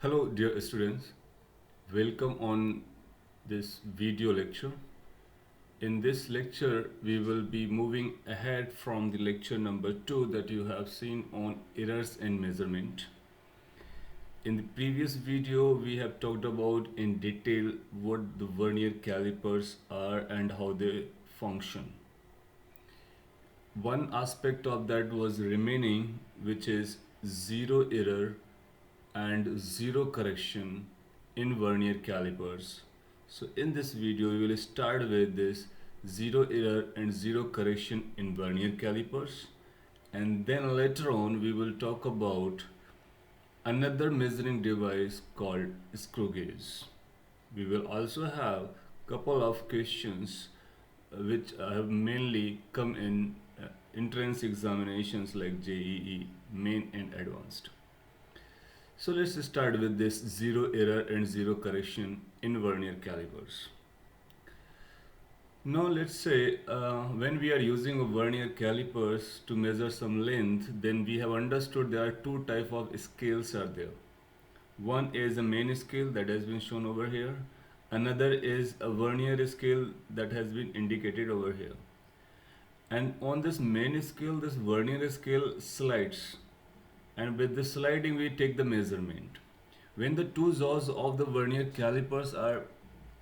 Hello dear students, welcome on this video lecture. In this lecture we will be moving ahead from the lecture number 2 that you have seen on errors in measurement. In the previous video we have talked about in detail what the vernier calipers are and how they function. One aspect of that was remaining, which is zero error and zero correction in vernier calipers. So in this video we will start with this zero error and zero correction in vernier calipers, and then later on we will talk about another measuring device called screw gauge. We will also have couple of questions which have mainly come in entrance examinations like JEE, main and advanced. So let's start with this zero error and zero correction in vernier calipers. Now let's say when we are using a vernier calipers to measure some length, then we have understood there are two type of scales are there. One is a main scale that has been shown over here. Another is a vernier scale that has been indicated over here. And on this main scale, this vernier scale slides, and with the sliding we take the measurement. When the two jaws of the vernier calipers are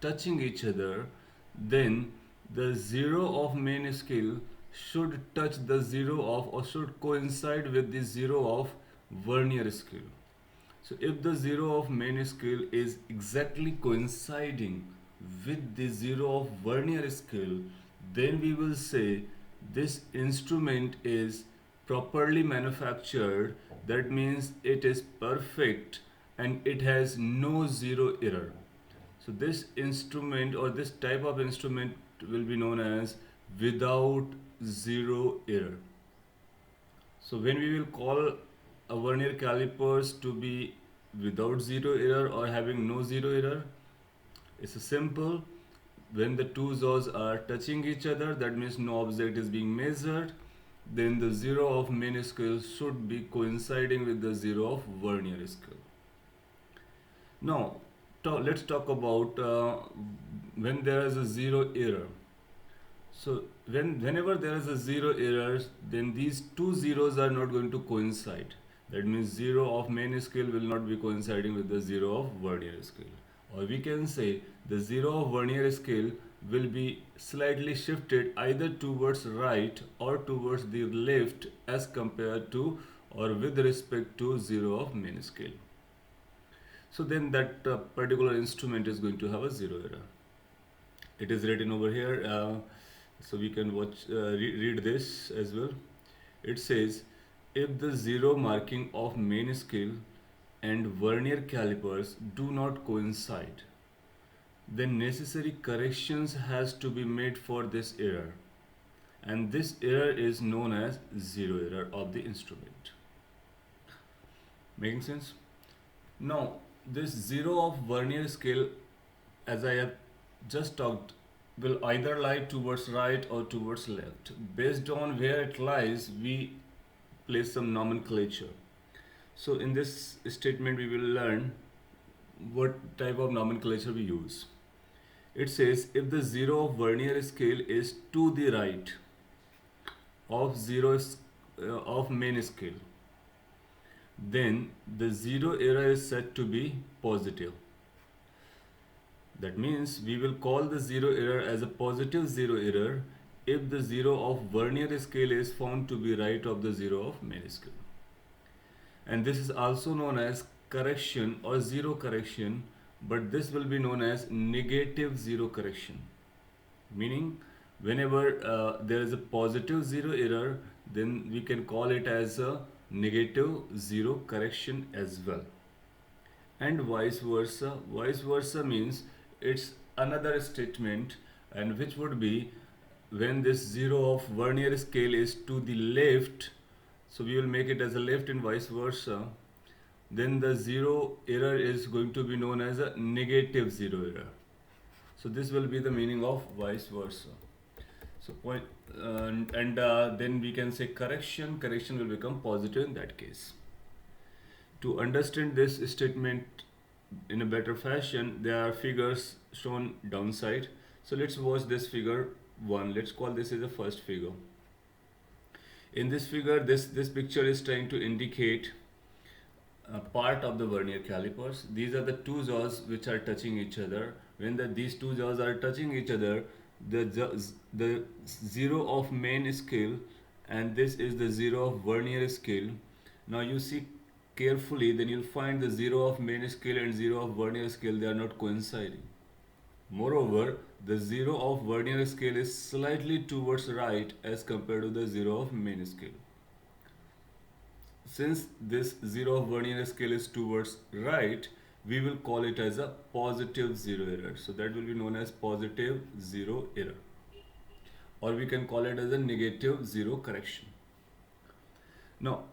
touching each other, then the zero of main scale should touch the zero of, or should coincide with the zero of vernier scale. So if the zero of main scale is exactly coinciding with the zero of vernier scale, then we will say this instrument is properly manufactured. That means it is perfect and it has no zero error. So this instrument or this type of instrument will be known as without zero error. So when we will call a vernier calipers to be without zero error or having no zero error, it's a simple. When the two jaws are touching each other, that means no object is being measured, then the zero of main scale should be coinciding with the zero of vernier scale. Now let's talk about when there is a zero error. So whenever there is a zero error, then these two zeros are not going to coincide. That means zero of main scale will not be coinciding with the zero of vernier scale. Or we can say the zero of vernier scale will be slightly shifted either towards right or towards the left as compared to or with respect to zero of main scale. So then that particular instrument is going to have a zero error. It is written over here, so we can read this as well. It says, if the zero marking of main scale and vernier calipers do not coincide, then necessary corrections has to be made for this error, and this error is known as zero error of the instrument. Making sense? Now this zero of vernier scale, as I have just talked, will either lie towards right or towards left. Based on where it lies, we place some nomenclature. So in this statement we will learn what type of nomenclature we use. It says if the zero of vernier scale is to the right of of main scale, then the zero error is said to be positive. That means we will call the zero error as a positive zero error if the zero of vernier scale is found to be right of the zero of main scale. And this is also known as correction or zero correction, but this will be known as negative zero correction. Meaning whenever there is a positive zero error, then we can call it as a negative zero correction as well. And vice versa. Vice versa means it's another statement, and which would be when this zero of vernier scale is to the left, so we will make it as a left and vice versa, then the zero error is going to be known as a negative zero error. So this will be the meaning of vice versa. So then we can say correction will become positive in that case. To understand this statement in a better fashion, there are figures shown downside. So let's watch this figure 1. Let's call this as the first figure. In this figure, this picture is trying to indicate a part of the vernier calipers. These are the two jaws which are touching each other. When these two jaws are touching each other, the zero of main scale and this is the zero of vernier scale. Now you see carefully, then you'll find the zero of main scale and zero of vernier scale, they are not coinciding. Moreover, the zero of vernier scale is slightly towards right as compared to the zero of main scale. Since this zero of vernier scale is towards right, we will call it as a positive zero error. So that will be known as positive zero error. Or we can call it as a negative zero correction. Now,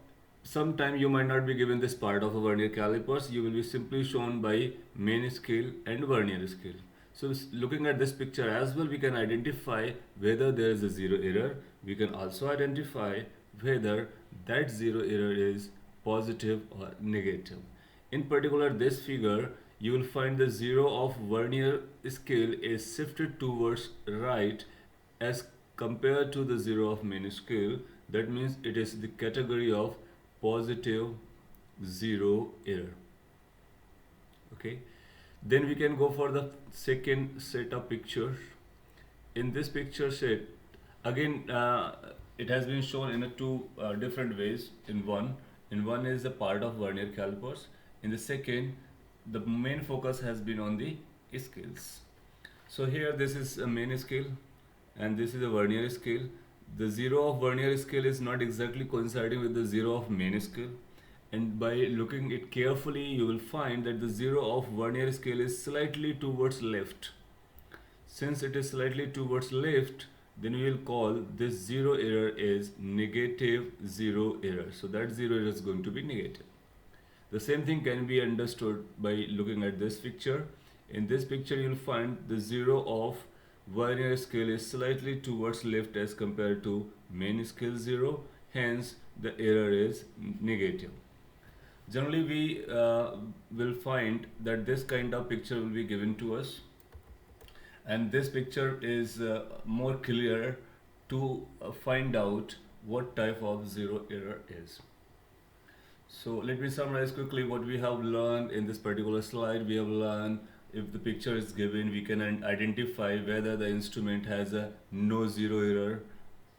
sometime you might not be given this part of a vernier calipers. You will be simply shown by main scale and vernier scale. So looking at this picture as well, we can identify whether there is a zero error. We can also identify whether that zero error is positive or negative. In particular, this figure, you will find the zero of vernier scale is shifted towards right as compared to the zero of main scale. That means it is the category of positive zero error. Okay, then we can go for the second set of pictures. In this picture set, again it has been shown in two different ways. In one is a part of vernier calipers. In the second, the main focus has been on the scales. So here this is a main scale and this is a vernier scale. The zero of vernier scale is not exactly coinciding with the zero of main scale, and by looking it carefully you will find that the zero of vernier scale is slightly towards left. Since it is slightly towards left, then we will call this zero error is negative zero error. So that zero error is going to be negative. The same thing can be understood by looking at this picture. In this picture you will find the zero of vernier scale is slightly towards left as compared to main scale zero, hence the error is negative. Generally we will find that this kind of picture will be given to us, and this picture is more clear to find out what type of zero error is. So let me summarize quickly what we have learned in this particular slide. We have learned if the picture is given, we can identify whether the instrument has a no zero error,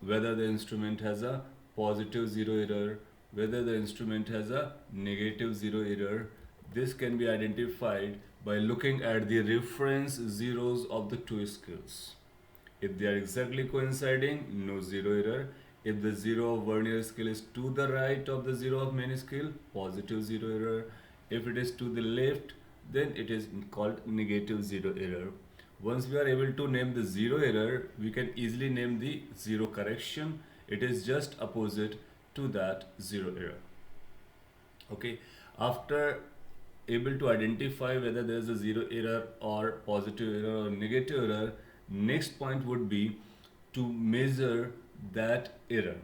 whether the instrument has a positive zero error, whether the instrument has a negative zero error. This can be identified by looking at the reference zeros of the two scales. If they are exactly coinciding, no zero error. If the zero of vernier scale is to the right of the zero of main scale, positive zero error. If it is to the left, then it is called negative zero error. Once we are able to name the zero error, we can easily name the zero correction. It is just opposite to that zero error. Okay, after able to identify whether there is a zero error or positive error or negative error, next point would be to measure that error.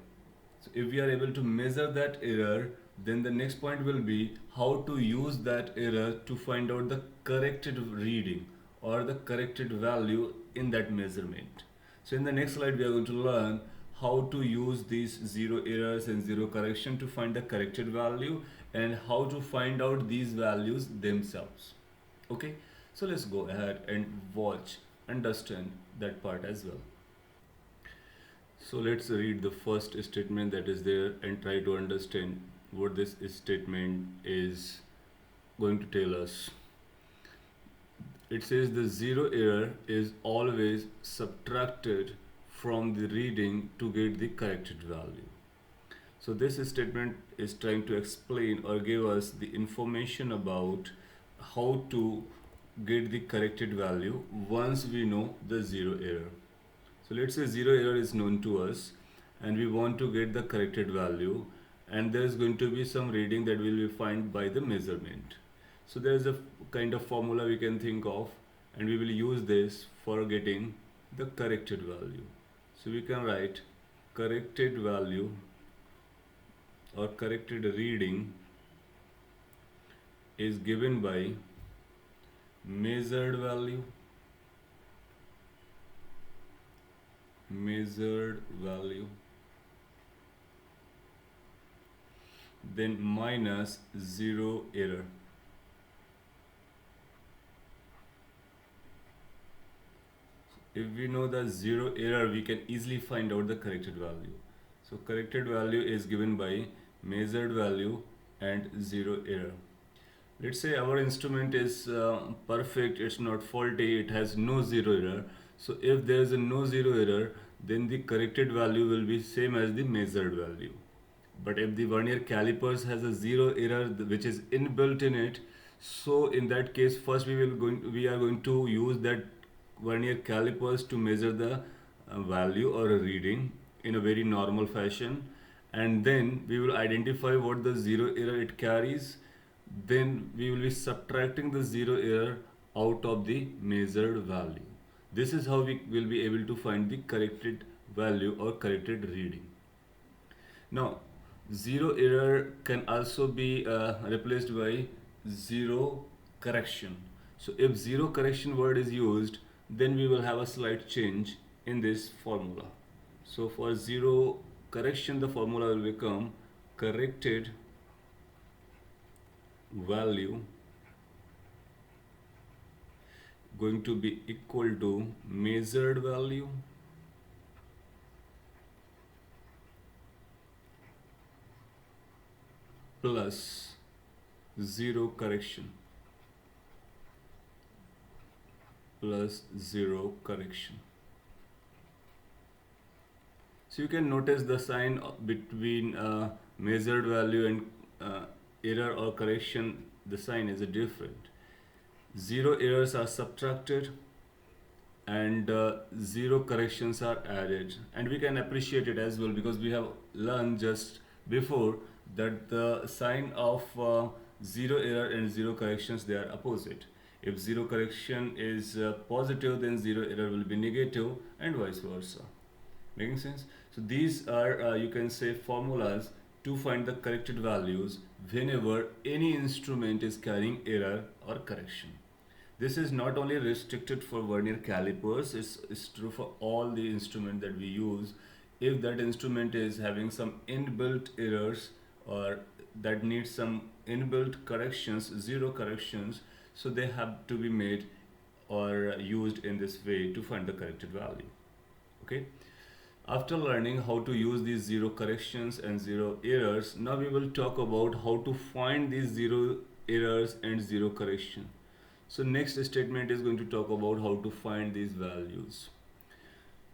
So if we are able to measure that error, then the next point will be how to use that error to find out the corrected reading or the corrected value in that measurement. So in the next slide we are going to learn how to use these zero errors and zero correction to find the corrected value and how to find out these values themselves. Okay, so let's go ahead and watch, understand that part as well. So let's read the first statement that is there and try to understand what this statement is going to tell us. It says the zero error is always subtracted from the reading to get the corrected value. So this statement is trying to explain or give us the information about how to get the corrected value once we know the zero error. So let's say zero error is known to us and we want to get the corrected value, and there is going to be some reading that will be found by the measurement. So there is a kind of formula we can think of, and we will use this for getting the corrected value. So we can write corrected value or corrected reading is given by measured value, measured value, then minus zero error. If we know the zero error, we can easily find out the corrected value. So corrected value is given by measured value and zero error. Let's say our instrument is perfect, it's not faulty, it has no zero error. So if there is a no zero error, then the corrected value will be same as the measured value. But if the vernier calipers has a zero error which is inbuilt in it, so in that case first we are going to use that vernier calipers to measure the value or a reading in a very normal fashion, and then we will identify what the zero error it carries. Then we will be subtracting the zero error out of the measured value. This is how we will be able to find the corrected value or corrected reading. Now, zero error can also be replaced by zero correction. So if zero correction word is used, then we will have a slight change in this formula. So for zero correction, the formula will become corrected value going to be equal to measured value plus zero correction plus zero correction. So you can notice the sign between measured value and error or correction, the sign is different. Zero errors are subtracted and zero corrections are added, and we can appreciate it as well because we have learned just before that the sign of zero error and zero corrections, they are opposite. If zero correction is positive, then zero error will be negative and vice versa. Making sense? So these are you can say formulas to find the corrected values whenever any instrument is carrying error or correction. This is not only restricted for vernier calipers, it's true for all the instrument that we use. If that instrument is having some inbuilt errors or that needs some inbuilt corrections, zero corrections, so they have to be made or used in this way to find the corrected value. Okay. After learning how to use these zero corrections and zero errors, now we will talk about how to find these zero errors and zero correction. So next statement is going to talk about how to find these values.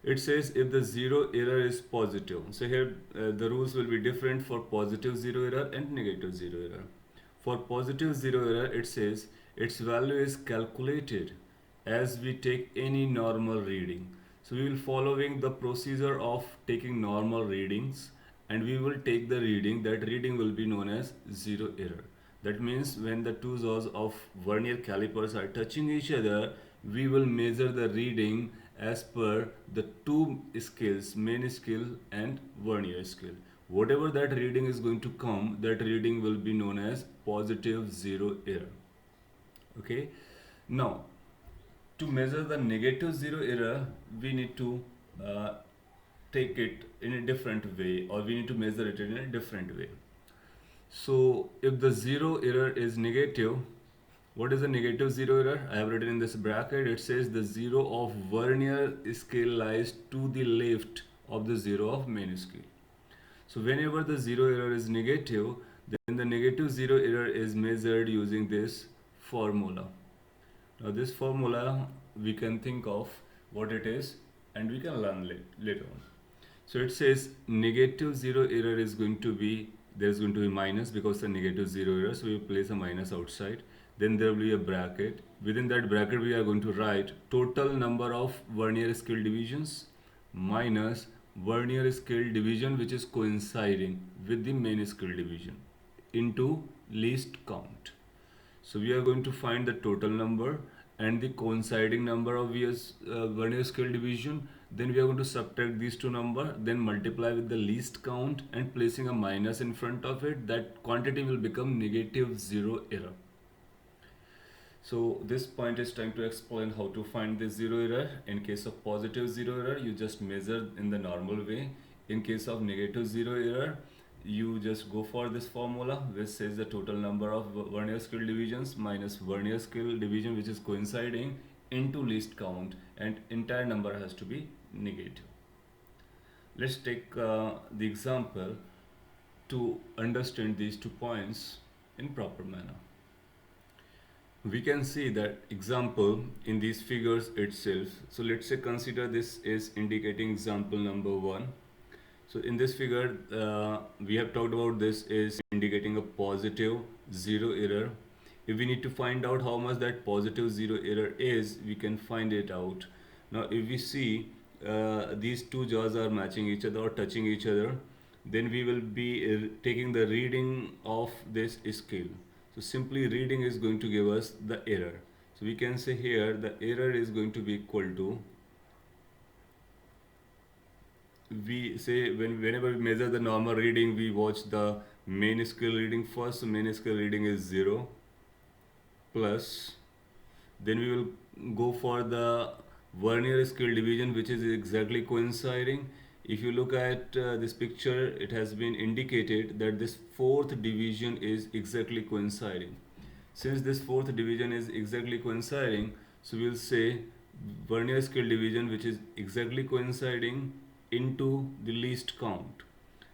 It says if the zero error is positive. So here the rules will be different for positive zero error and negative zero error. For positive zero error, it says its value is calculated as we take any normal reading. So we will following the procedure of taking normal readings, and we will take the reading. That reading will be known as zero error. That means when the two jaws of vernier calipers are touching each other, we will measure the reading as per the two scales, main scale and vernier scale. Whatever that reading is going to come, that reading will be known as positive zero error. Okay. Now, to measure the negative zero error, we need to take it in a different way, or we need to measure it in a different way. So if the zero error is negative, what is the negative zero error? I have written in this bracket, it says the zero of vernier scale lies to the left of the zero of main scale. So whenever the zero error is negative, then the negative zero error is measured using this formula. Now this formula we can think of what it is and we can learn later on. So it says negative zero error is going to be, there's going to be minus because the negative zero error, so we place a minus outside. Then there will be a bracket. Within that bracket we are going to write total number of vernier scale divisions minus vernier scale division which is coinciding with the main scale division into least count. So we are going to find the total number and the coinciding number of vernier scale division. Then we are going to subtract these two numbers, then multiply with the least count and placing a minus in front of it. That quantity will become negative zero error. So this point is trying to explain how to find the zero error. In case of positive zero error, you just measure in the normal way. In case of negative zero error, you just go for this formula which says the total number of vernier scale divisions minus vernier scale division which is coinciding into least count, and entire number has to be negative. Let's take the example to understand these 2 points in proper manner. We can see that example in these figures itself. So let's say consider this is indicating example number 1. So in this figure we have talked about this is indicating a positive zero error. If we need to find out how much that positive zero error is, we can find it out. Now if we see these two jaws are matching each other or touching each other, then we will be taking the reading of this scale. So simply reading is going to give us the error. So we can say here the error is going to be equal to, we say whenever we measure the normal reading, we watch the main scale reading first. So main scale reading is 0 plus, then we will go for the vernier scale division which is exactly coinciding. If you look at this picture, it has been indicated that this fourth division is exactly coinciding. Since this fourth division is exactly coinciding, so we will say vernier scale division which is exactly coinciding into the least count.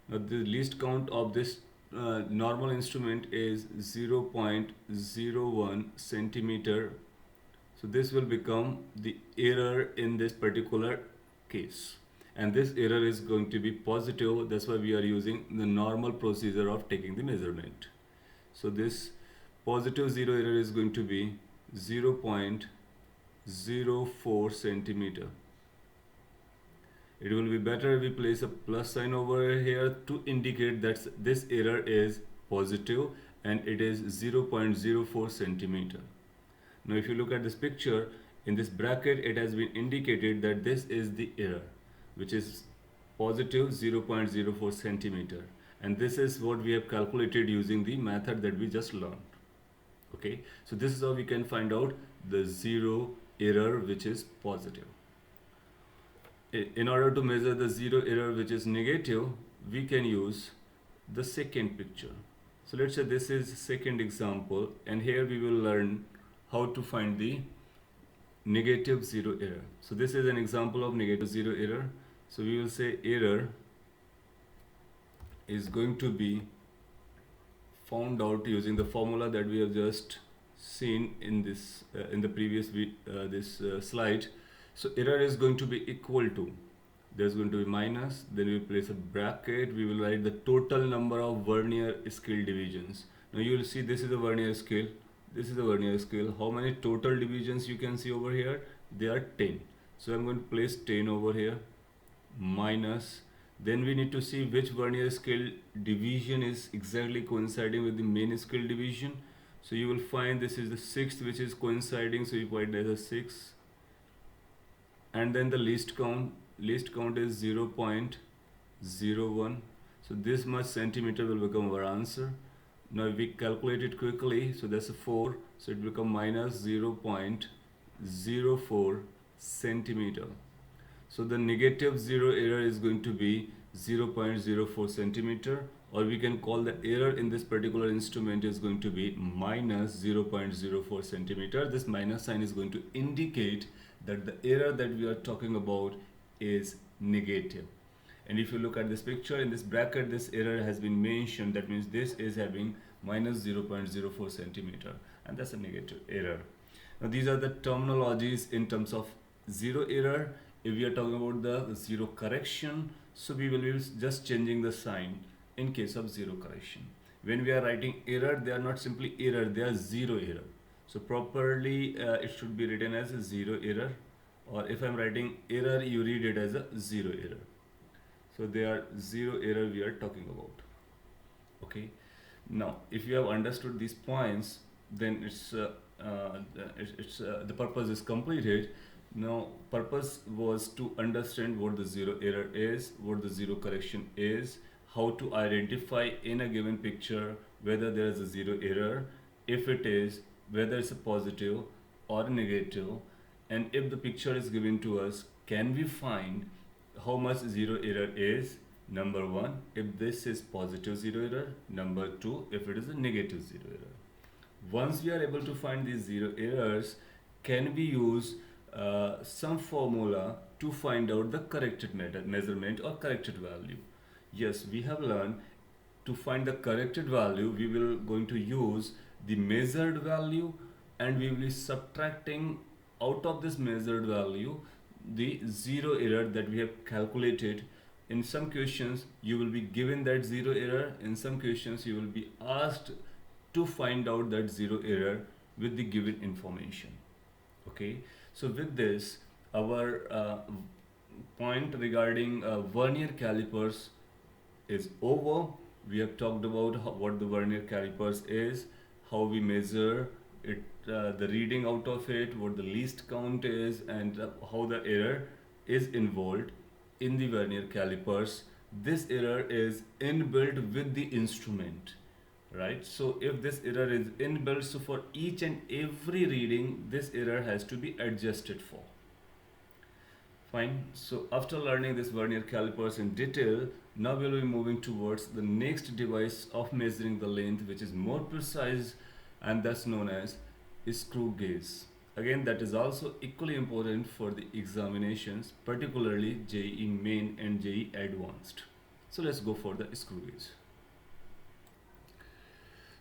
Now the least count of this normal instrument is 0.01 centimeter. So this will become the error in this particular case, and this error is going to be positive. That's why we are using the normal procedure of taking the measurement. So this positive zero error is going to be 0.04 centimeter. It will be better if we place a plus sign over here to indicate that this error is positive and it is 0.04 centimeter. Now if you look at this picture, in this bracket it has been indicated that this is the error which is positive 0.04 centimeter, and this is what we have calculated using the method that we just learned. Okay, so this is how we can find out the zero error which is positive. In order to measure the zero error which is negative, we can use the second picture. So let's say this is second example, and here we will learn how to find the negative zero error. So this is an example of negative zero error. So we will say error is going to be found out using the formula that we have just seen in this in the previous slide. So error is going to be equal to, there's going to be minus, then we place a bracket, we will write the total number of vernier scale divisions. Now you will see this is a vernier scale, this is a vernier scale. How many total divisions you can see over here? They are 10. So I'm going to place 10 over here, minus, then we need to see which vernier scale division is exactly coinciding with the main scale division. So you will find this is the sixth which is coinciding, so you put it as a 6, and then the least count is 0.01. so this much centimeter will become our answer. Now if we calculate it quickly, so that's a 4, so it will become minus 0.04 centimeter. So the negative zero error is going to be 0.04 centimeter, or we can call the error in this particular instrument is going to be minus 0.04 centimeter. This minus sign is going to indicate that the error that we are talking about is negative. And if you look at this picture, in this bracket this error has been mentioned, that means this is having minus 0.04 centimeter, and that's a negative error. Now these are the terminologies in terms of zero error. If we are talking about the zero correction, so we will be just changing the sign in case of zero correction. When we are writing error, they are not simply error, they are zero error. So properly it should be written as a zero error, or if I'm writing error, you read it as a zero error. So they are zero error we are talking about. Okay, now if you have understood these points, then the purpose is completed. Now purpose was to understand what the zero error is, what the zero correction is, how to identify in a given picture whether there is a zero error. If it is, whether it's a positive or a negative, and if the picture is given to us, can we find how much zero error is? Number one, if this is positive zero error. Number two, if it is a negative zero error. Once we are able to find these zero errors, can we use some formula to find out the corrected measurement or corrected value? Yes, we have learned to find the corrected value, we will going to use the measured value, and we will be subtracting out of this measured value the zero error that we have calculated. In some questions you will be given that zero error, in some questions you will be asked to find out that zero error with the given information. Okay, so with this, our point regarding vernier calipers is over. We have talked about what the vernier calipers is, how we measure it, the reading out of it, what the least count is, and how the error is involved in the vernier calipers. This error is inbuilt with the instrument, right? So if this error is inbuilt, so for each and every reading this error has to be adjusted for. Fine. So after learning this vernier calipers in detail, now we will be moving towards the next device of measuring the length, which is more precise, and that's known as screw gauge. Again, that is also equally important for the examinations, particularly JEE Main and JEE Advanced. So let's go for the screw gauge.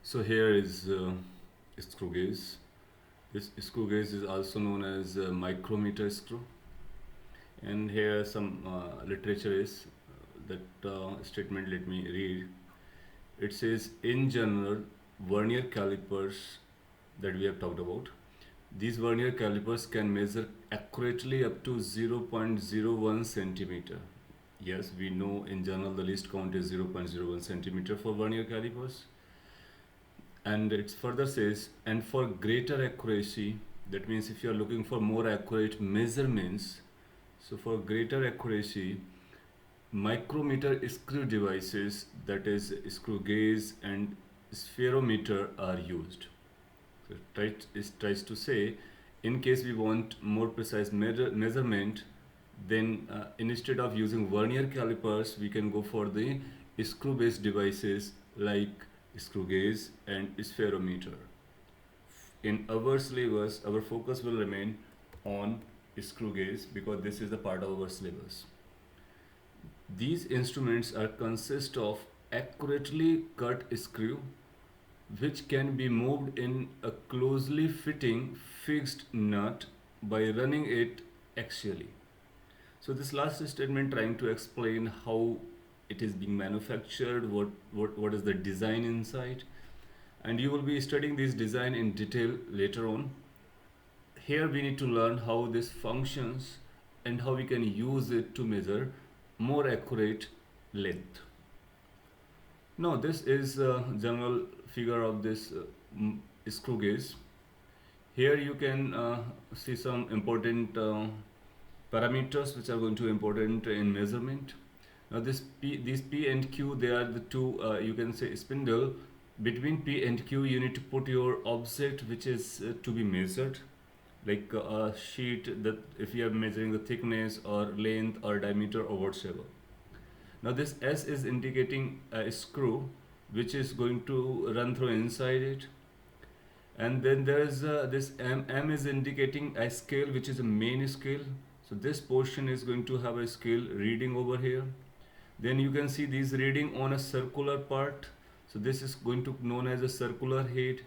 So here is screw gauge. This screw gauge is also known as micrometer screw. And here some literature is that statement, let me read. It says, in general, vernier calipers that we have talked about, these vernier calipers can measure accurately up to 0.01 centimeter. Yes, we know in general the least count is 0.01 centimeter for vernier calipers. And it further says, and for greater accuracy, that means if you are looking for more accurate measurements, so for greater accuracy, micrometer screw devices, that is screw gauge and spherometer, are used. So it tries to say, in case we want more precise measurement, then instead of using vernier calipers, we can go for the screw based devices like screw gauge and spherometer. In our syllabus, our focus will remain on screw gauge because this is the part of our syllabus. These instruments consist of accurately cut screw which can be moved in a closely fitting fixed nut by running it axially. So this last statement trying to explain how it is being manufactured, what is the design inside, and you will be studying this design in detail later on. Here we need to learn how this functions and how we can use it to measure more accurate length. Now this is a general figure of this screw gauge. Here you can see some important parameters which are going to be important in measurement. Now these P and Q, they are the two you can say spindle. Between P and Q you need to put your object which is to be measured, like a sheet that if you are measuring the thickness or length or diameter or whatsoever. Now this S is indicating a screw which is going to run through inside it, and then there is this M is indicating a scale which is a main scale. So this portion is going to have a scale reading over here. Then you can see these reading on a circular part. So this is going to known as a circular head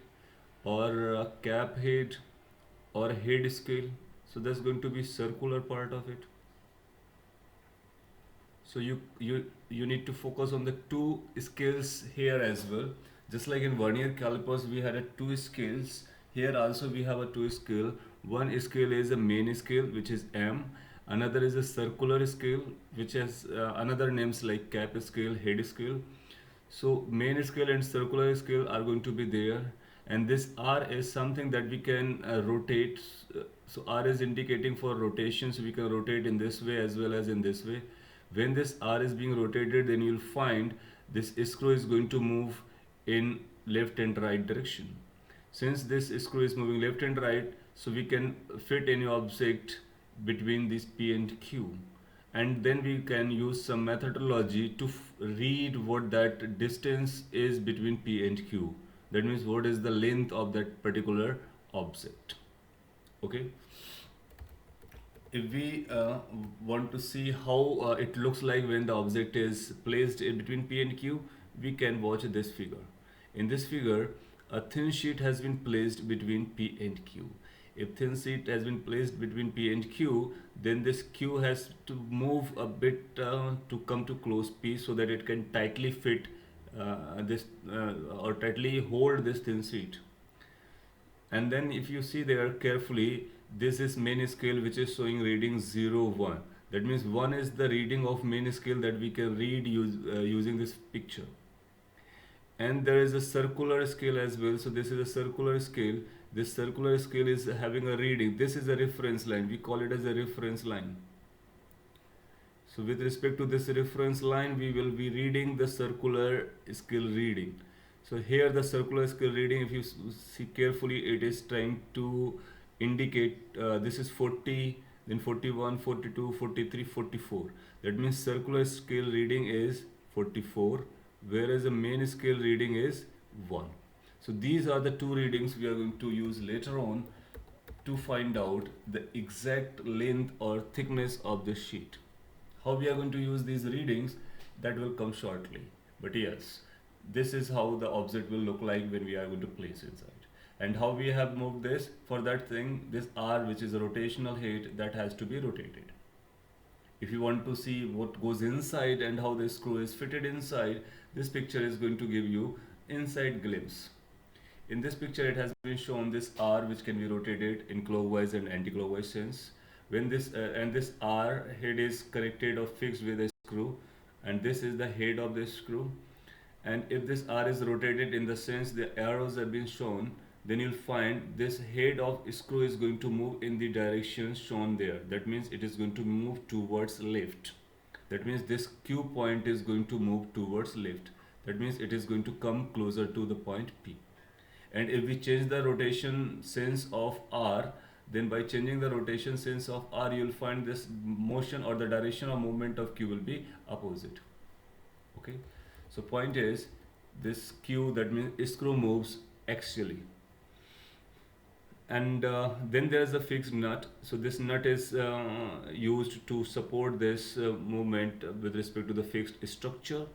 or a cap head or a head scale. So that's going to be circular part of it. So you need to focus on the two scales here as well. Just like in vernier calipers we had two scales, here also we have a two scale. One scale is a main scale which is M, another is a circular scale which has another names like cap scale, head scale. So main scale and circular scale are going to be there, and this R is something that we can rotate. So R is indicating for rotation, so we can rotate in this way as well as in this way. When this R is being rotated, then you'll find this screw is going to move in left and right direction. Since this screw is moving left and right, so we can fit any object between this P and Q, and then we can use some methodology to read what that distance is between P and Q. That means what is the length of that particular object. Okay. If we want to see how it looks like when the object is placed in between P and Q, we can watch this figure. In this figure, a thin sheet has been placed between P and Q. If thin sheet has been placed between P and Q, then this Q has to move a bit to come to close P so that it can tightly fit this or tightly hold this thin sheet. And then if you see there carefully, this is main scale which is showing reading 0 1. That means 1 is the reading of main scale that we can read using this picture. And there is a circular scale as well. So this is a circular scale. This circular scale is having a reading. This is a reference line. We call it as a reference line. So with respect to this reference line, we will be reading the circular scale reading. So here the circular scale reading, if you see carefully, it is trying to indicate this is 40, then 41, 42, 43, 44. That means circular scale reading is 44, whereas the main scale reading is 1. So these are the two readings we are going to use later on to find out the exact length or thickness of the sheet. How we are going to use these readings, that will come shortly. But yes, this is how the object will look like when we are going to place inside. And how we have moved this, for that thing, this R, which is a rotational head, that has to be rotated. If you want to see what goes inside and how the screw is fitted inside, this picture is going to give you inside glimpse. In this picture, it has been shown this R, which can be rotated in clockwise and anti-clockwise sense. When this and this R head is connected or fixed with a screw, and this is the head of the screw. And if this R is rotated in the sense the arrows have been shown, then you'll find this head of screw is going to move in the direction shown there. That means it is going to move towards left. That means this Q point is going to move towards left. That means it is going to come closer to the point P. And if we change the rotation sense of R, then by changing the rotation sense of R, you'll find this motion or the direction of movement of Q will be opposite. Okay. So point is, this Q, that means screw moves axially. And then there is a fixed nut. So this nut is used to support this movement with respect to the fixed structure.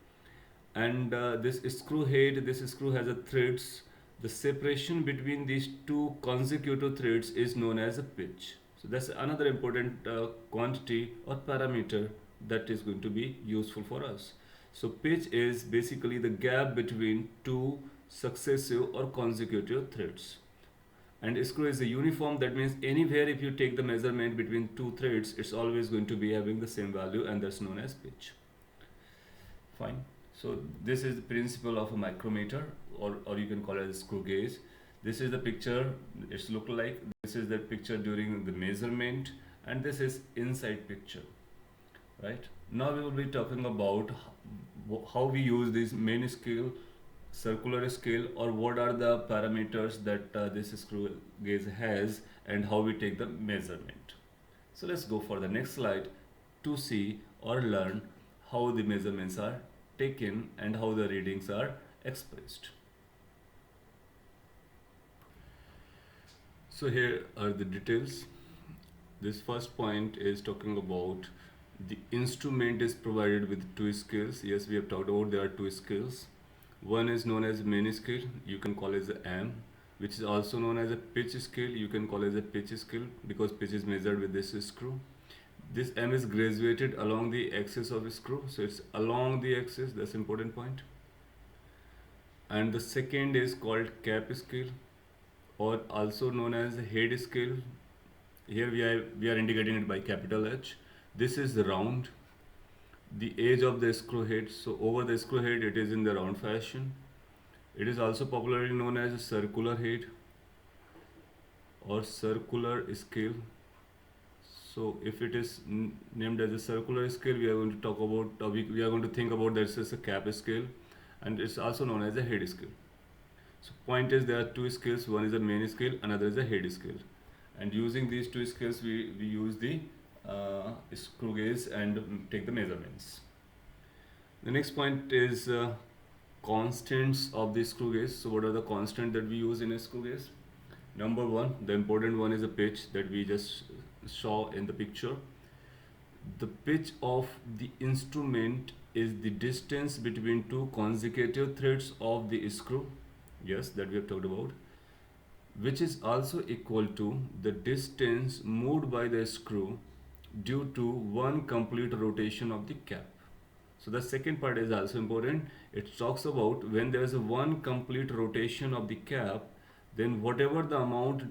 And this screw head, this screw has a threads. The separation between these two consecutive threads is known as a pitch. So that's another important quantity or parameter that is going to be useful for us. So pitch is basically the gap between two successive or consecutive threads. And screw is a uniform, that means anywhere if you take the measurement between two threads, it's always going to be having the same value, and that's known as pitch. Fine. So this is the principle of a micrometer, or you can call it a screw gauge. This is the picture it's look like. This is the picture during the measurement, and this is inside picture. Right? Now we will be talking about how we use this main scale, circular scale, or what are the parameters that this screw gauge has, and how we take the measurement. So let's go for the next slide to see or learn how the measurements are taken and how the readings are expressed. So here are the details. This first point is talking about the instrument is provided with two scales. Yes, we have talked about there are two scales. One is known as main scale, you can call it as a M, which is also known as a pitch scale, you can call it as a pitch scale because pitch is measured with this screw. This M is graduated along the axis of a screw, so it's along the axis, that's an important point. And the second is called cap scale, or also known as head scale. Here we are indicating it by capital H. This is round, the edge of the screw head, so over the screw head it is in the round fashion. It is also popularly known as a circular head or circular scale. So if it is named as a circular scale, we are going to talk about we are going to think about this as a cap scale, and it's also known as a head scale. So point is there are two scales, one is a main scale, another is a head scale. And using these two scales, we use the screw gauge and take the measurements. The next point is constants of the screw gauge. So what are the constants that we use in a screw gauge? Number one, the important one is a pitch that we just saw in the picture. The pitch of the instrument is the distance between two consecutive threads of the screw. Yes, that we have talked about, which is also equal to the distance moved by the screw due to one complete rotation of the cap. So the second part is also important. It talks about when there is a one complete rotation of the cap, then whatever the amount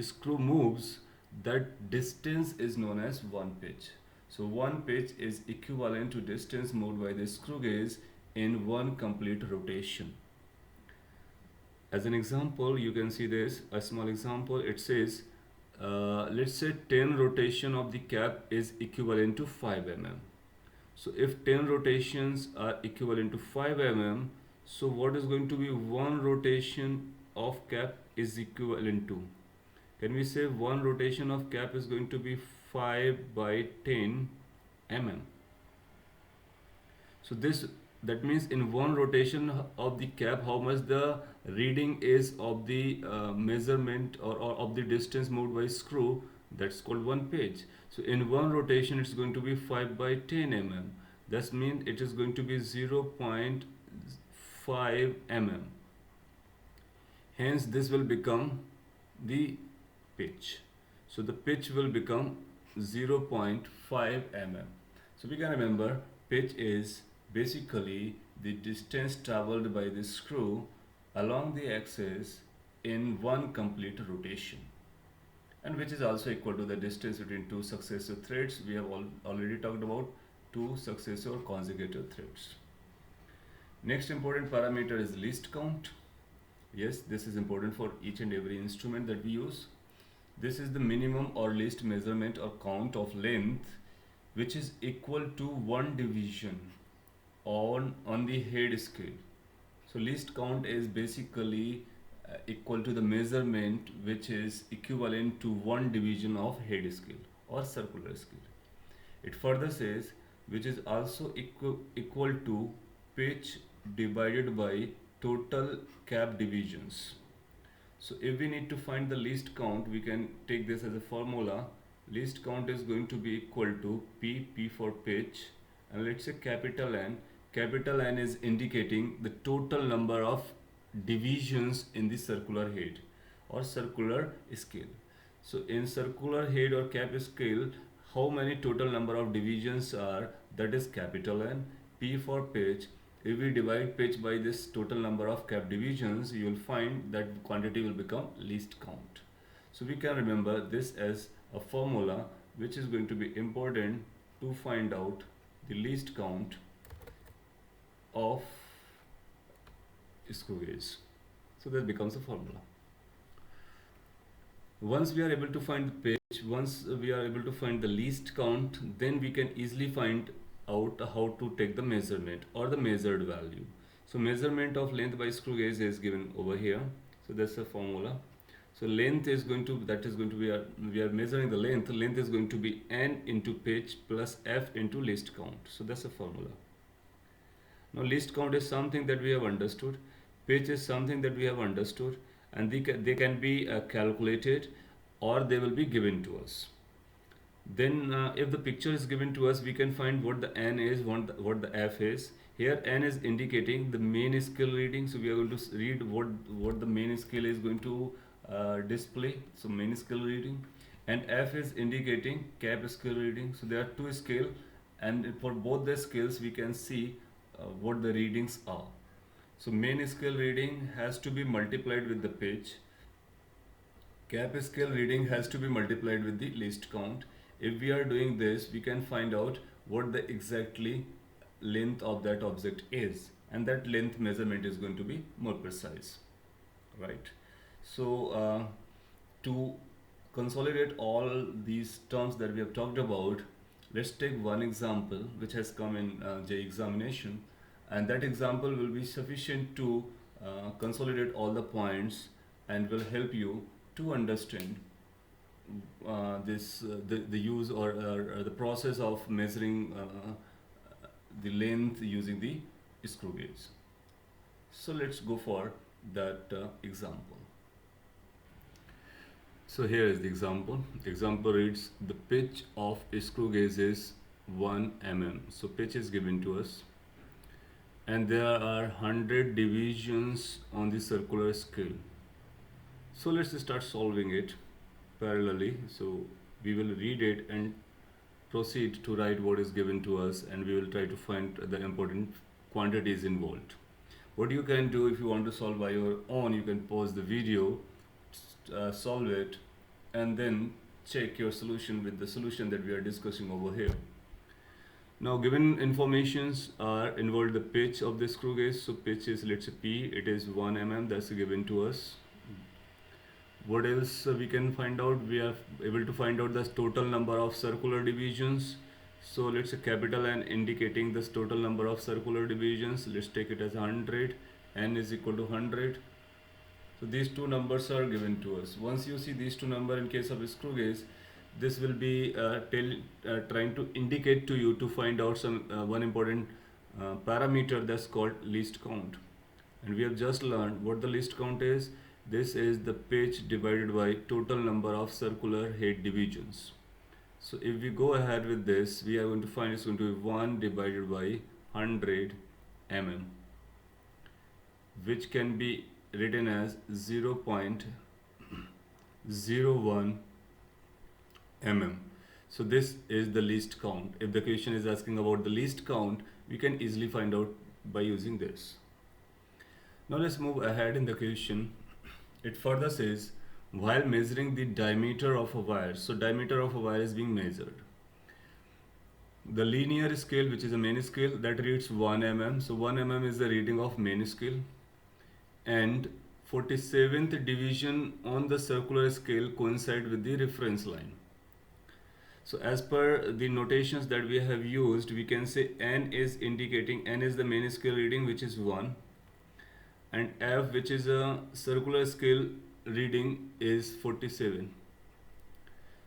screw moves, that distance is known as one pitch. So one pitch is equivalent to distance moved by the screw gauge in one complete rotation. As an example, you can see this, a small example. It says, let's say 10 rotation of the cap is equivalent to 5 mm. So if 10 rotations are equivalent to 5 mm, so what is going to be one rotation of cap is equivalent to? Can we say one rotation of cap is going to be 5 by 10 mm? So that means in one rotation of the cap, how much the reading is of the measurement or of the distance moved by screw, that's called one pitch. So in one rotation it's going to be 5 by 10 mm. That means it is going to be 0.5 mm. Hence this will become the pitch. So the pitch will become 0.5 mm. So we can remember pitch is basically the distance traveled by the screw along the axis in one complete rotation, and which is also equal to the distance between two successive threads. We have already talked about two successive or consecutive threads. Next important parameter is least count. Yes, this is important for each and every instrument that we use. This is the minimum or least measurement or count of length which is equal to one division on the head scale. So least count is basically equal to the measurement which is equivalent to one division of head scale or circular scale. It further says which is also equal to pitch divided by total cap divisions. So if we need to find the least count, we can take this as a formula. Least count is going to be equal to P for pitch, and let's say capital N. Capital N is indicating the total number of divisions in the circular head or circular scale. So in circular head or cap scale, how many total number of divisions are, that is capital N. P for pitch. If we divide pitch by this total number of cap divisions, you will find that quantity will become least count. So we can remember this as a formula which is going to be important to find out the least count of screw gauge. So that becomes a formula. Once we are able to find the pitch, once we are able to find the least count, then we can easily find out how to take the measurement or the measured value. So measurement of length by screw gauge is given over here. So that's the formula. So length is going to, we are measuring the length. Length is going to be N into pitch plus F into least count. So that's the formula. Now least count is something that we have understood. Pitch is something that we have understood, and they can be calculated or they will be given to us. Then if the picture is given to us, we can find what the N is, what the F is. Here N is indicating the main scale reading, so we are going to read what the main scale is going to display, so main scale reading. And F is indicating cap scale reading. So there are two scale, and for both the scales we can see what the readings are. So main scale reading has to be multiplied with the pitch. Cap scale reading has to be multiplied with the least count. If we are doing this, we can find out what the exactly length of that object is, and that length measurement is going to be more precise, right? So to consolidate all these terms that we have talked about, let's take one example which has come in J examination, and that example will be sufficient to consolidate all the points and will help you to understand the use or the process of measuring the length using the screw gauge. So let's go for that example. So here is the example. Example reads the pitch of a screw gauge is 1 mm. So pitch is given to us and there are 100 divisions on the circular scale. So let's start solving it parallelly. So we will read it and proceed to write what is given to us, and we will try to find the important quantities involved. What you can do if you want to solve by your own, you can pause the video, solve it, and then check your solution with the solution that we are discussing over here. Now given informations are involved the pitch of the screw gauge. So pitch is, let's say P, it is 1 mm, that's given to us. What else we can find out? We are able to find out the total number of circular divisions. So let's say capital N indicating this total number of circular divisions. Let's take it as 100. N is equal to 100. So these two numbers are given to us. Once you see these two numbers in case of a screw gauge, this will be trying to indicate to you to find out some one important parameter that's called least count. And we have just learned what the least count is. This is the pitch divided by total number of circular head divisions. So if we go ahead with this, we are going to find it's going to be 1 divided by 100 mm, which can be written as 0.01 mm. So this is the least count. If the question is asking about the least count, we can easily find out by using this. Now let's move ahead in the question. It further says, while measuring the diameter of a wire, so diameter of a wire is being measured. The linear scale, which is a main scale, that reads 1 mm. So 1 mm is the reading of main scale. And 47th division on the circular scale coincide with the reference line. So as per the notations that we have used, we can say N is indicating, N is the main scale reading, which is 1. And F, which is a circular scale reading, is 47.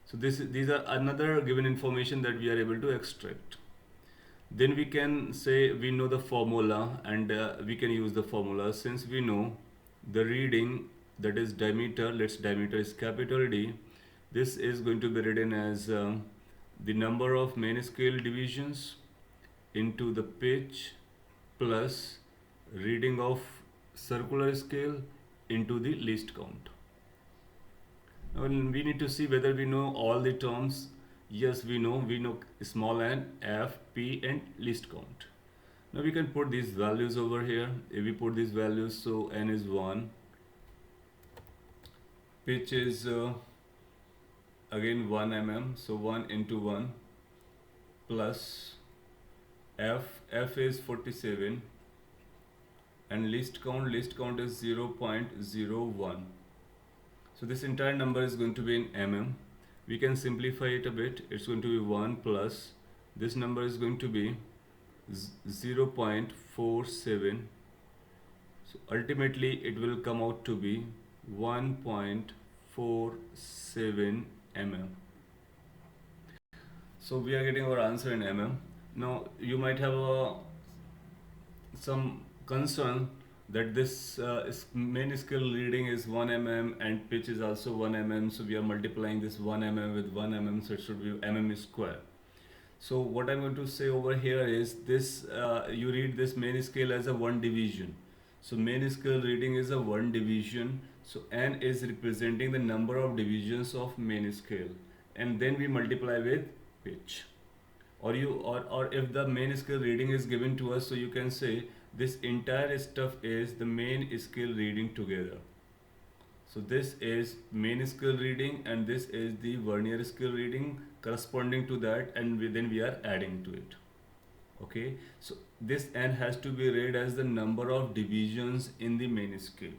So these are another given information that we are able to extract. Then we can say we know the formula, and we can use the formula. Since we know the reading, that is diameter, let's diameter is capital D. This is going to be written as the number of main scale divisions into the pitch plus reading of circular scale into the least count. Now we need to see whether we know all the terms. Yes, we know small n, F, P, and least count. Now we can put these values over here. If we put these values, so N is 1, pitch is again 1 mm, so 1 into 1 plus F is 47, and least count is 0.01. So this entire number is going to be in mm. We can simplify it a bit. It's going to be 1 plus this number is going to be 0.47. So ultimately it will come out to be 1.47 mm. So we are getting our answer in mm. Now you might have some concern that this main scale reading is 1 mm and pitch is also 1 mm, so we are multiplying this 1 mm with 1 mm, so it should be mm square. So what I'm going to say over here is this, you read this main scale as a 1 division. So main scale reading is a 1 division, so n is representing the number of divisions of main scale, and then we multiply with pitch. Or if the main scale reading is given to us, so you can say this entire stuff is the main scale reading together. So this is main scale reading and this is the vernier scale reading corresponding to that, and then we are adding to it. Okay, so this n has to be read as the number of divisions in the main scale,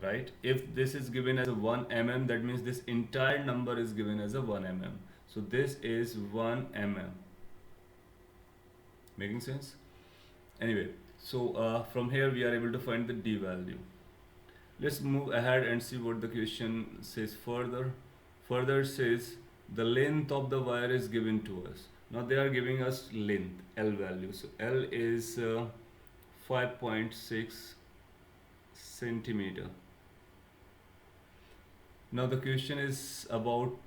right? If this is given as a 1 mm, that means this entire number is given as a 1 mm. So this is 1 mm. Making sense? Anyway, So from here we are able to find the D value. Let's move ahead and see what the question says further. Further it says the length of the wire is given to us. Now they are giving us length, L value. So L is 5.6 centimeter. Now the question is about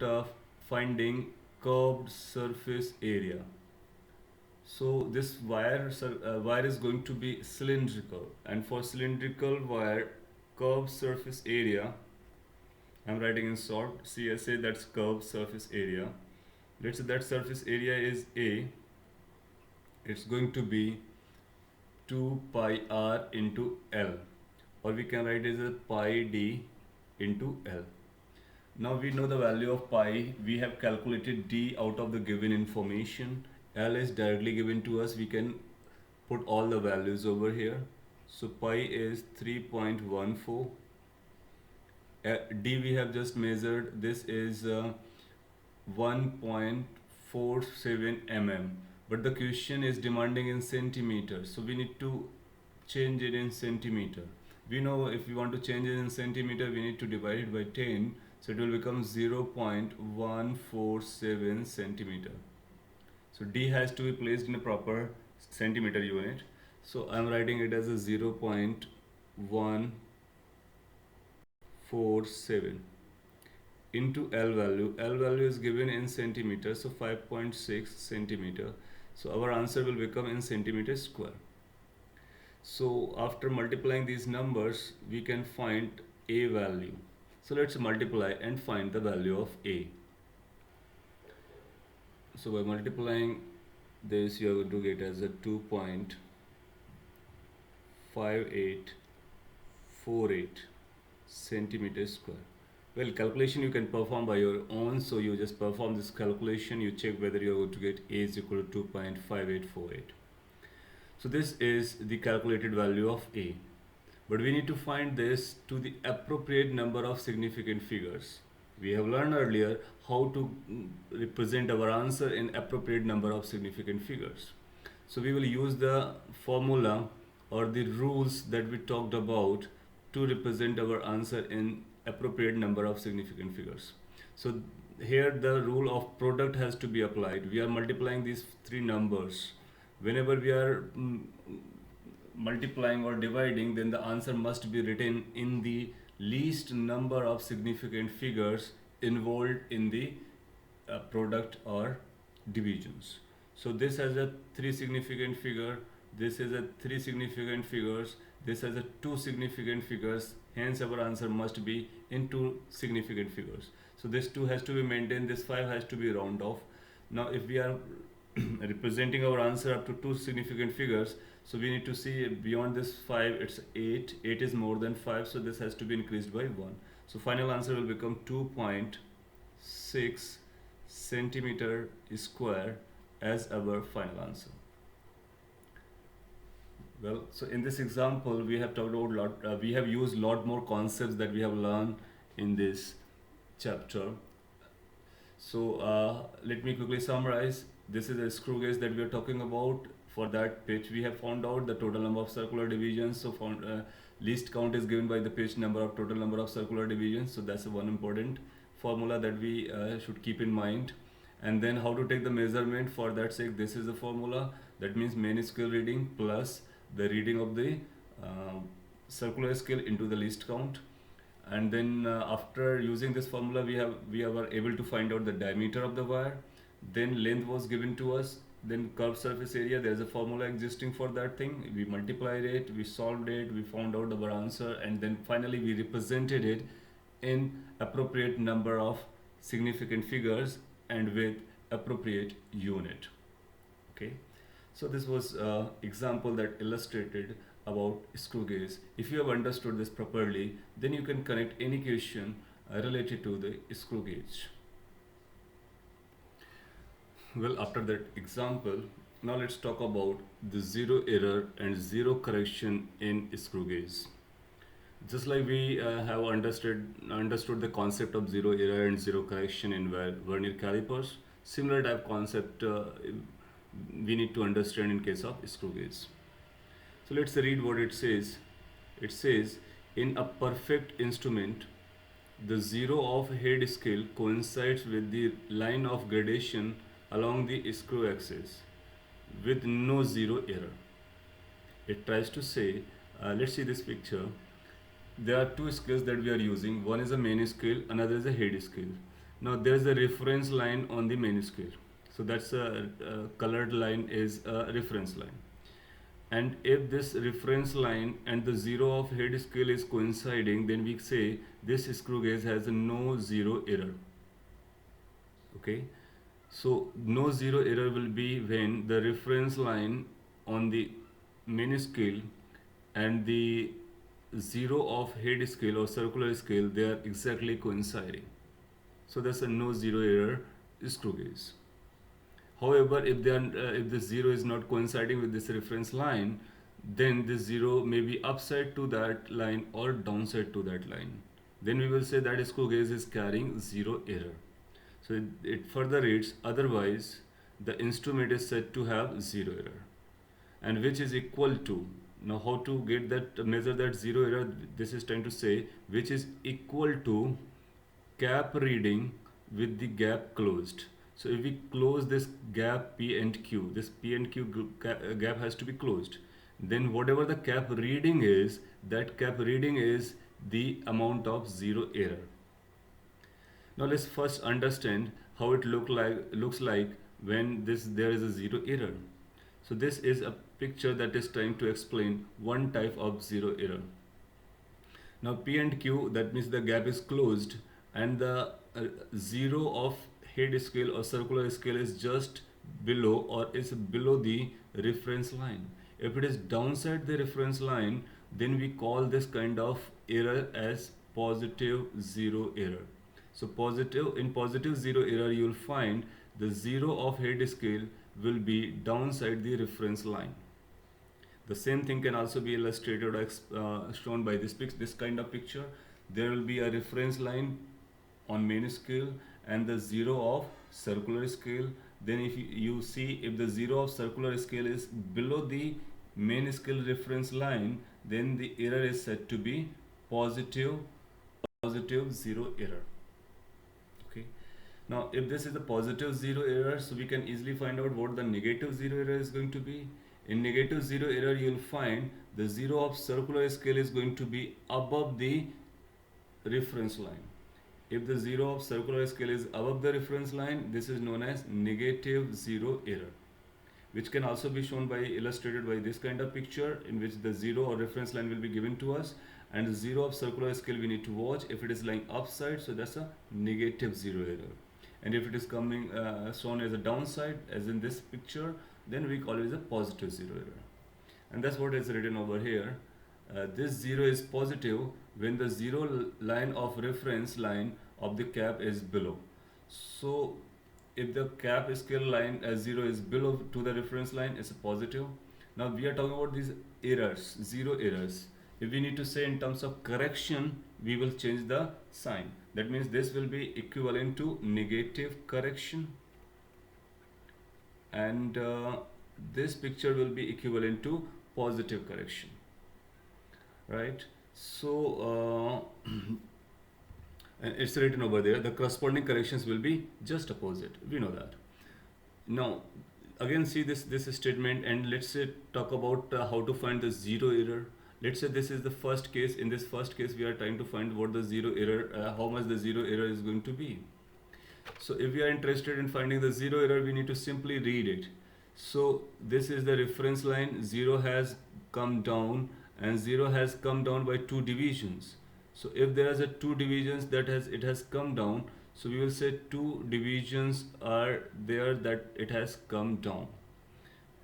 finding curved surface area. So this wire is going to be cylindrical, and for cylindrical wire, curved surface area, I'm writing in short CSA, that's curved surface area. Let's say that surface area is A. It's going to be 2 pi r into L, or we can write it as pi d into L. Now we know the value of pi. We have calculated d out of the given information. L is directly given to us. We can put all the values over here. So pi is 3.14. D we have just measured. This is 1.47 mm. But the question is demanding in centimeters. So we need to change it in centimeter. We know if we want to change it in centimeter, we need to divide it by 10. So it will become 0.147 centimeter. So D has to be placed in a proper centimeter unit. So I am writing it as a 0.147 into L value. L value is given in centimeter, so 5.6 centimeter. So our answer will become in centimeter square. So after multiplying these numbers, we can find A value. So let's multiply and find the value of A. So by multiplying this, you are going to get as a 2.5848 centimeter square. Well, calculation you can perform by your own. So you just perform this calculation. You check whether you are going to get A is equal to 2.5848. So this is the calculated value of A. But we need to find this to the appropriate number of significant figures. We have learned earlier how to represent our answer in appropriate number of significant figures. So we will use the formula or the rules that we talked about to represent our answer in appropriate number of significant figures. So here the rule of product has to be applied. We are multiplying these three numbers. Whenever we are multiplying or dividing, then the answer must be written in the least number of significant figures involved in the product or divisions. So this has a 3 significant figure, this is a 3 significant figures, this has a 2 significant figures, hence our answer must be in 2 significant figures. So this 2 has to be maintained, this 5 has to be round off. Now if we are representing our answer up to 2 significant figures, so we need to see beyond this 5, it's 8. 8 is more than 5, so this has to be increased by 1. So final answer will become 2.6 centimeter square as our final answer. Well, so in this example, we have talked about we have used lot more concepts that we have learned in this chapter. So let me quickly summarize. This is a screw gauge that we are talking about. For that pitch, we have found out the total number of circular divisions. So least count is given by the pitch number of total number of circular divisions. So that's one important formula that we should keep in mind. And then how to take the measurement. For that sake, this is the formula. That means main scale reading plus the reading of the circular scale into the least count. And then after using this formula, we were able to find out the diameter of the wire. Then length was given to us. Then curved surface area, there's a formula existing for that thing. We multiplied it, we solved it, we found out our answer, and then finally we represented it in appropriate number of significant figures and with appropriate unit. Okay, so this was an example that illustrated about screw gauge. If you have understood this properly, then you can connect any question related to the screw gauge. Well, after that example, now let's talk about the zero error and zero correction in screw gauge. Just like we have understood the concept of zero error and zero correction in vernier calipers, similar type concept we need to understand in case of screw gauge. So let's read what it says. It says, in a perfect instrument, the zero of head scale coincides with the line of gradation along the screw axis with no zero error. It tries to say, let's see this picture. There are two scales that we are using. One is a main scale, another is a head scale. Now there is a reference line on the main scale. So that's a colored line is a reference line. And if this reference line and the zero of head scale is coinciding, then we say this screw gauge has a no zero error. Okay, so no zero error will be when the reference line on the main scale and the zero of head scale or circular scale, they are exactly coinciding. So that's a no zero error screw gauge. However, if the zero is not coinciding with this reference line, then this zero may be upside to that line or downside to that line. Then we will say that screw gauge is carrying zero error. So it further reads, otherwise the instrument is said to have zero error, and which is equal to, now how to get that, measure that zero error, this is trying to say, which is equal to cap reading with the gap closed. So if we close this gap P and Q, this P and Q gap has to be closed. Then whatever the cap reading is, that cap reading is the amount of zero error. Now let's first understand how it looks like when there is a zero error. So this is a picture that is trying to explain one type of zero error. Now P and Q, that means the gap is closed and the zero of head scale or circular scale is just below or is below the reference line. If it is downside the reference line, then we call this kind of error as positive zero error. So in positive zero error, you will find the zero of head scale will be downside the reference line. The same thing can also be illustrated or shown by this kind of picture. There will be a reference line on main scale and the zero of circular scale. Then if you see if the zero of circular scale is below the main scale reference line, then the error is said to be positive zero error. Okay. Now if this is a positive zero error, so we can easily find out what the negative zero error is going to be. In negative zero error, you will find the zero of circular scale is going to be above the reference line. If the zero of circular scale is above the reference line, this is known as negative zero error, which can also be shown by illustrated by this kind of picture in which the zero or reference line will be given to us, and the zero of circular scale we need to watch. If it is lying upside, so that's a negative zero error, and if it is coming shown as a downside, as in this picture, then we call it as a positive zero error. And that's what is written over here. This zero is positive when the zero line of reference line of the cap is below. So if the cap scale line as zero is below to the reference line, it's a positive. Now we are talking about these errors, zero errors. If we need to say in terms of correction, we will change the sign. That means this will be equivalent to negative correction, and this picture will be equivalent to positive correction, right? So and it's written over there, the corresponding corrections will be just opposite, we know that. Now again see this statement, and let's say talk about how to find the zero error. Let's say this is the first case. In this first case, we are trying to find what the zero error, how much the zero error is going to be. So if we are interested in finding the zero error, we need to simply read it. So this is the reference line, zero has come down and zero has come down by 2 divisions. So if there is a 2 divisions that it has come down, so we will say 2 divisions are there that it has come down,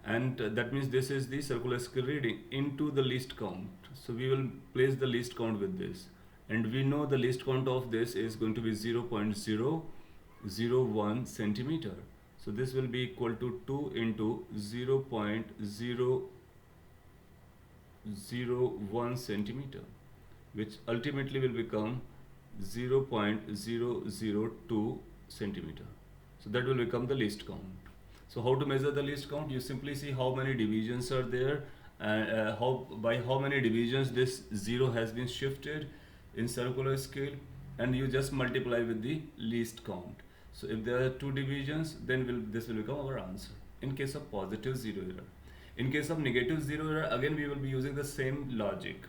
and that means this is the circular scale reading into the least count. So we will place the least count with this, and we know the least count of this is going to be 0.001 centimeter. So this will be equal to 2 into 0.001 centimeter, which ultimately will become 0.002 centimeter. So that will become the least count. So how to measure the least count? You simply see how many divisions are there and how many divisions this 0 has been shifted in circular scale, and you just multiply with the least count. So if there are two divisions, then this will become our answer in case of positive 0 error. In case of negative 0 error, again we will be using the same logic,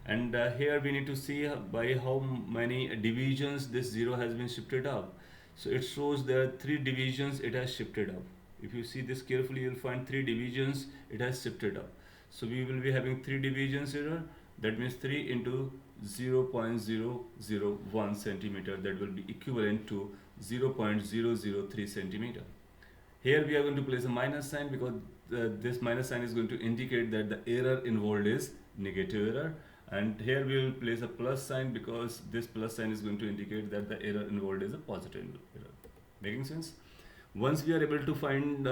and here we need to see by how many divisions this 0 has been shifted up. So it shows there are 3 divisions it has shifted up. If you see this carefully, you'll find 3 divisions it has shifted up. So we will be having 3 divisions here. That means 3 into 0.001 centimeter, that will be equivalent to 0.003 centimeter. Here we are going to place a minus sign because this minus sign is going to indicate that the error involved is negative error, and here we will place a plus sign because this plus sign is going to indicate that the error involved is a positive error. Making sense? Once we are able to find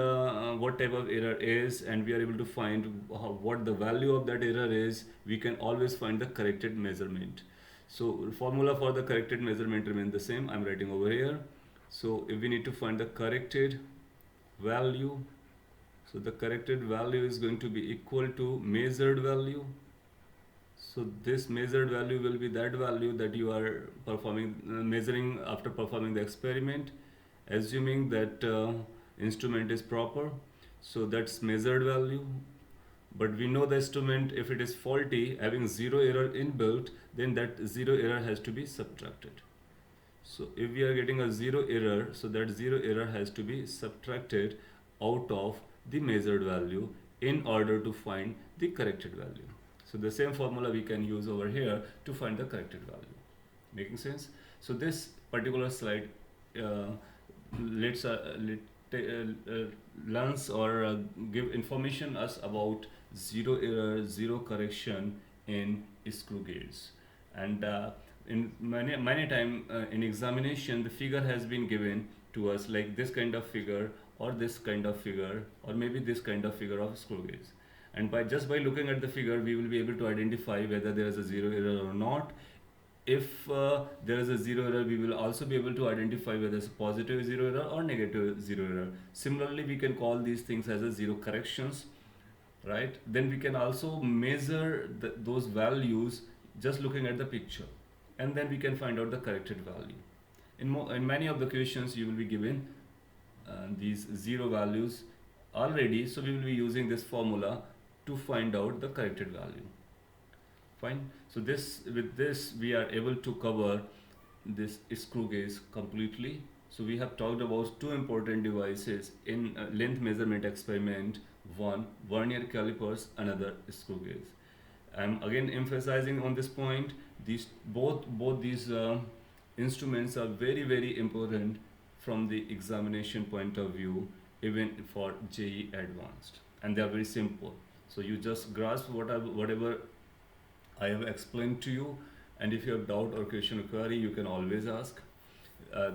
what type of error is, and we are able to find what the value of that error is, we can always find the corrected measurement. So formula for the corrected measurement remains the same. I'm writing over here. So if we need to find the corrected value, so the corrected value is going to be equal to measured value. So this measured value will be that value that you are measuring after performing the experiment, assuming that instrument is proper. So that's measured value. But we know the instrument, if it is faulty, having 0 error inbuilt, then that 0 error has to be subtracted. So if we are getting a 0 error, so that 0 error has to be subtracted out of the measured value in order to find the corrected value. So the same formula we can use over here to find the corrected value. Making sense? So this particular slide learns or give information us about 0 error, 0 correction in screw gauge. And in many time in examination, the figure has been given to us like this kind of figure, or this kind of figure, or maybe this kind of figure of screw gauge. And just by looking at the figure, we will be able to identify whether there is a 0 error or not. If there is a 0 error, we will also be able to identify whether it's a positive 0 error or negative 0 error. Similarly, we can call these things as a 0 corrections, right? Then we can also measure those values just looking at the picture, and then we can find out the corrected value. In many of the questions, you will be given these 0 values already, so we will be using this formula to find out the corrected value. Fine. So with this we are able to cover this screw gauge completely. So we have talked about 2 important devices in length measurement experiment. One, vernier calipers, another screw gauge. I'm again emphasizing on this point. Both these instruments are very important from the examination point of view, even for JEE Advanced, and they are very simple. So you just grasp whatever I have explained to you, and if you have doubt or question or query, you can always ask.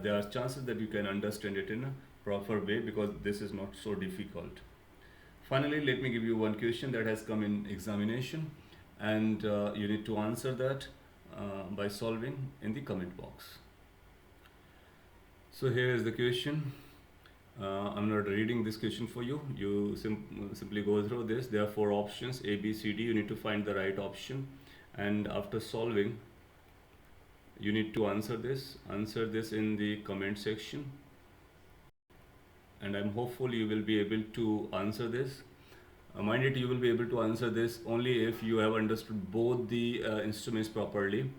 There are chances that you can understand it in a proper way because this is not so difficult. Finally, let me give you one question that has come in examination, and you need to answer that by solving in the comment box. So here is the question. I'm not reading this question for you. You simply go through this. There are 4 options, A, B, C, D. You need to find the right option, and after solving, you need to answer this in the comment section, and I'm hopeful you will be able to answer this. Mind it, you will be able to answer this only if you have understood both the instruments properly,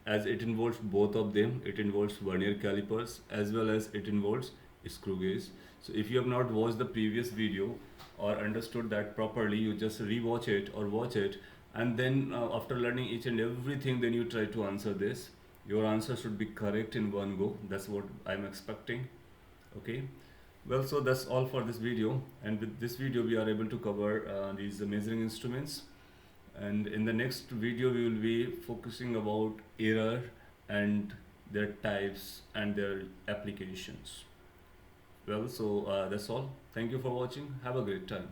as it involves both of them. It involves vernier calipers as well as it involves screw gauge. So if you have not watched the previous video or understood that properly, you just rewatch it or watch it, and then after learning each and everything, then you try to answer this. Your answer should be correct in one go. That's what I'm expecting. Okay, well, so that's all for this video, and with this video we are able to cover these measuring instruments, and in the next video we will be focusing about error and their types and their applications. Well, so that's all. Thank you for watching. Have a great time.